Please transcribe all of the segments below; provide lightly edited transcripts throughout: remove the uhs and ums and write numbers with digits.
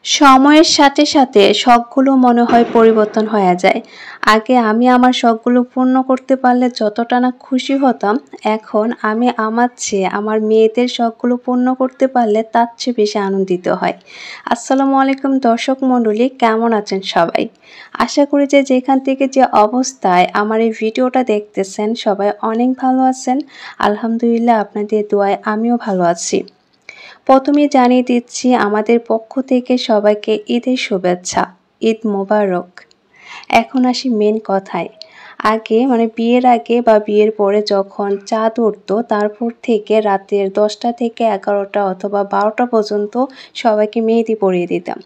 সময়ের সাথে সাথে শখগুলো মনে হয় পরিবর্তন হয়ে যায়। আগে আমি আমার শখগুলো পূর্ণ করতে পারলে যতটা না খুশি হতাম, এখন আমি আমার চেয়ে আমার মেয়েদের শখগুলো পূর্ণ করতে পারলে তার চেয়ে বেশি আনন্দিত হয়। আসসালামু আলাইকুম দর্শক মণ্ডলী, কেমন আছেন সবাই? আশা করি যে যেখান থেকে যে অবস্থায় আমার এই ভিডিওটা দেখতেছেন সবাই অনেক ভালো আছেন। আলহামদুলিল্লাহ, আপনাদের দোয়ায় আমিও ভালো আছি। প্রথমেই জানিয়ে দিচ্ছি আমাদের পক্ষ থেকে সবাইকে ঈদের শুভেচ্ছা। ঈদ মোবারক। এখন আসি মেন কথায়। আগে বিয়ের আগে বা বিয়ের পরে যখন চাঁদ উঠতো তারপর থেকে রাতের 10টা থেকে 11টা অথবা 12টা পর্যন্ত সবাইকে মেহেদি পরিয়ে দিতাম।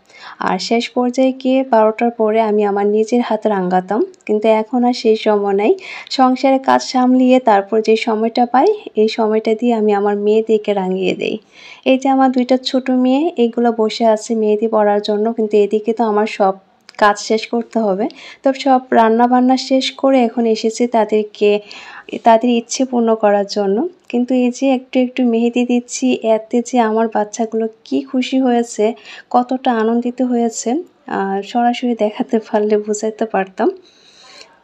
আর শেষ পর্যায়ে গিয়ে 12টার পরে আমি আমার নিজের হাতে রাঙাতাম। কিন্তু এখন আর সেই সময় নাই। সংসারের কাজ সামলিয়ে তারপর যে সময়টা পাই এই সময়টা দিয়ে আমি আমার মেয়েদেরকে রাঙিয়ে দেই। এই যে আমার 2টা ছোট মেয়ে, এগুলো বসে আছে মেহেদি পরার জন্য, কিন্তু এদিকে তো আমার সব কাজ শেষ করতে হবে। তো সব রান্না বান্না শেষ করে এখন এসেছি তাদের ইচ্ছে পূর্ণ করার জন্য। কিন্তু এই যে একটু একটু মেহেদি দিচ্ছি, এতে যে আমার বাচ্চাগুলো কি খুশি হয়েছে, কতটা আনন্দিত হয়েছে, সরাসরি দেখাতে পারলে বুঝাতে পারতাম।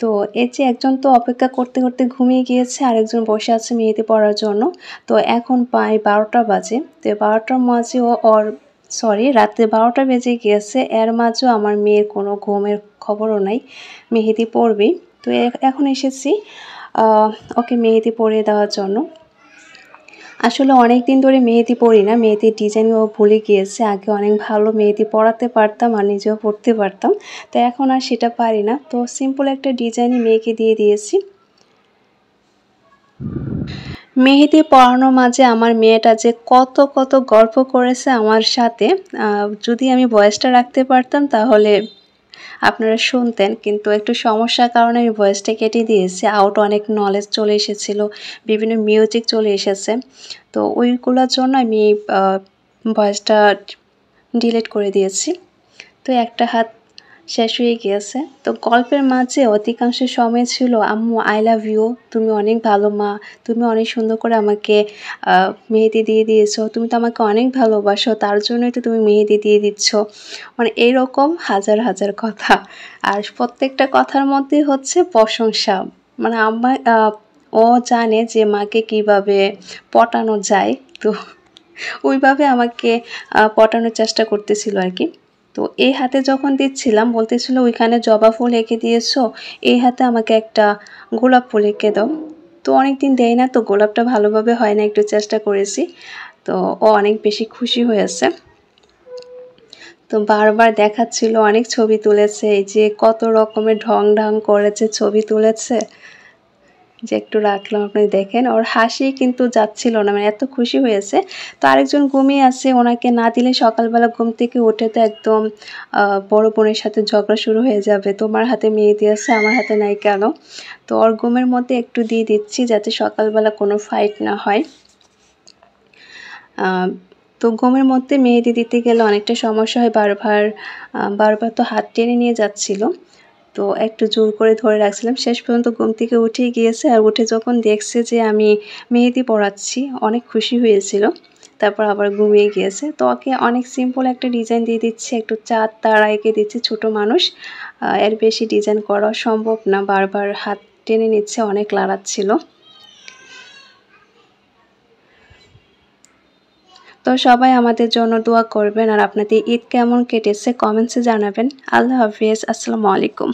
তো এই যে একজন তো অপেক্ষা করতে করতে ঘুমিয়ে গিয়েছে, আরেকজন বসে আছে মেহেদি পরার জন্য। তো এখন প্রায় 12টা বাজে। তো 12টার মাঝেও রাতে 12টা বেজে গিয়েছে, এর মাঝেও আমার মেয়ের কোনো ঘুমের খবরও নাই, মেহেদি পরবেই। তো এখন এসেছি ওকে মেহেদি পরিয়ে দেওয়ার জন্য। আসলে অনেক দিন ধরে মেহেদি পরি না, মেহেদির ডিজাইনও ভুলে গিয়েছে। আগে অনেক ভালো মেহেদি পরাতে পারতাম আর নিজেও পরতে পারতাম, তো এখন আর সেটা পারি না। তো সিম্পল একটা ডিজাইনই মেয়েকে দিয়ে দিয়েছি। মেহেদি পরানোর মাঝে আমার মেয়েটা যে কত কত গল্প করেছে আমার সাথে, যদি আমি ভয়েসটা রাখতে পারতাম তাহলে আপনারা শুনতেন, কিন্তু একটু সমস্যার কারণে আমি ভয়েসটা কেটে দিয়েছি। আউট অনেক নলেজ চলে এসেছিল, বিভিন্ন মিউজিক চলে এসেছে, তো ওইগুলোর জন্য আমি ভয়েসটা ডিলিট করে দিয়েছি। তো একটা হাত শেষ হয়ে গিয়েছে। তো গল্পের মাঝে অধিকাংশ সময় ছিল আম্মু আই লাভ ইউ, তুমি অনেক ভালো মা, তুমি অনেক সুন্দর করে আমাকে মেহেদি দিয়ে দিয়েছো, তুমি তো আমাকে অনেক ভালোবাসো, তার জন্যই তো তুমি মেহেদি দিয়ে দিচ্ছ। এইরকম হাজার হাজার কথা, আর প্রত্যেকটা কথার মধ্যে হচ্ছে প্রশংসা। আমার ও জানে যে মাকে কিভাবে পটানো যায়, তো ওইভাবে আমাকে পটানোর চেষ্টা করতেছিল আর কি। তো এই হাতে যখন দিচ্ছিলাম বলতেছিল ওইখানে জবা ফুল এঁকে দিয়েছো, এই হাতে আমাকে একটা গোলাপ ফুল এঁকে দাও। তো অনেক দিন দেয় না, তো গোলাপটা ভালোভাবে হয় না, একটু চেষ্টা করেছি। তো ও অনেক বেশি খুশি হয়েছে। তো বারবার দেখাচ্ছিল, অনেক ছবি তুলেছে, এই যে কত রকমের ঢং করেছে, ছবি তুলেছে, যে একটু রাখলাম আপনি দেখেন। ওর হাসি কিন্তু যাচ্ছিল না, এত খুশি হয়েছে। তো আরেকজন ঘুমিয়ে আছে, ওনাকে না দিলে সকালবেলা ঘুম থেকে উঠে তো একদম বড় বোনের সাথে ঝগড়া শুরু হয়ে যাবে, তোমার হাতে মেহেদি আছে আমার হাতে নাই কেন। তো ওর ঘুমের মধ্যে একটু দিয়ে দিচ্ছি যাতে সকালবেলা কোনো ফাইট না হয়। তো ঘুমের মধ্যে মেহেদি দিতে গেলে অনেকটা সমস্যা হয়, বারবার তো হাত টেনে নিয়ে যাচ্ছিল, তো একটু জোর করে ধরে রাখছিলাম। শেষ পর্যন্ত ঘুম থেকে উঠেই গিয়েছে, আর উঠে যখন দেখছে যে আমি মেহেদি পরাচ্ছি অনেক খুশি হয়েছিল। তারপর আবার ঘুমিয়ে গিয়েছে। তো ওকে অনেক সিম্পল একটা ডিজাইন দিয়ে দিচ্ছি, একটু চাঁদ তারা এঁকে দিচ্ছি, ছোট মানুষ, এর বেশি ডিজাইন করা সম্ভব না, বারবার হাত টেনে নিচ্ছে, অনেক লাড়াচ্ছিল। তো সবাই আমাদের জন্য দোয়া করবেন, আর আপনাদের ঈদ কেমন কেটেছে কমেন্টসে জানাবেন। আল্লাহ হাফিজ, আসসালামু আলাইকুম।